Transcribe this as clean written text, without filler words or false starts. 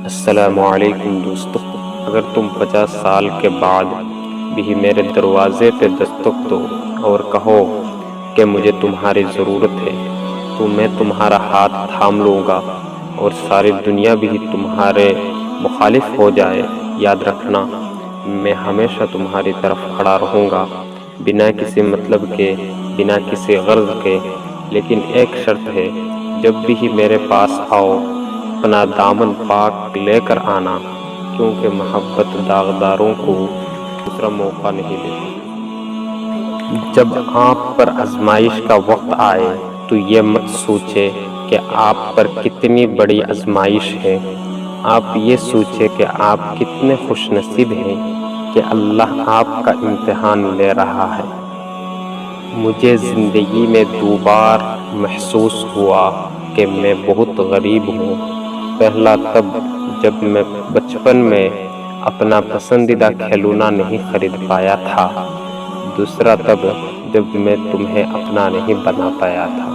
السلام علیکم دوستو، اگر تم 50 سال کے بعد بھی میرے دروازے پہ دستک دو اور کہو کہ مجھے تمہاری ضرورت ہے تو میں تمہارا ہاتھ تھام لوں گا، اور ساری دنیا بھی تمہارے مخالف ہو جائے، یاد رکھنا میں ہمیشہ تمہاری طرف کھڑا رہوں گا، بنا کسی مطلب کے، بنا کسی غرض کے۔ لیکن ایک شرط ہے، جب بھی میرے پاس آؤ اپنا دامن پاک لے کر آنا، کیونکہ محبت داغداروں کو دوسرا موقع نہیں دیتی۔ جب آپ پر آزمائش کا وقت آئے تو یہ مت سوچے کہ آپ پر کتنی بڑی آزمائش ہے، آپ یہ سوچے کہ آپ کتنے خوش نصیب ہیں کہ اللہ آپ کا امتحان لے رہا ہے۔ مجھے زندگی میں 2 بار محسوس ہوا کہ میں بہت غریب ہوں۔ پہلا تب جب میں بچپن میں اپنا پسندیدہ کھلونا نہیں خرید پایا تھا، دوسرا تب جب میں تمہیں اپنا نہیں بنا پایا تھا۔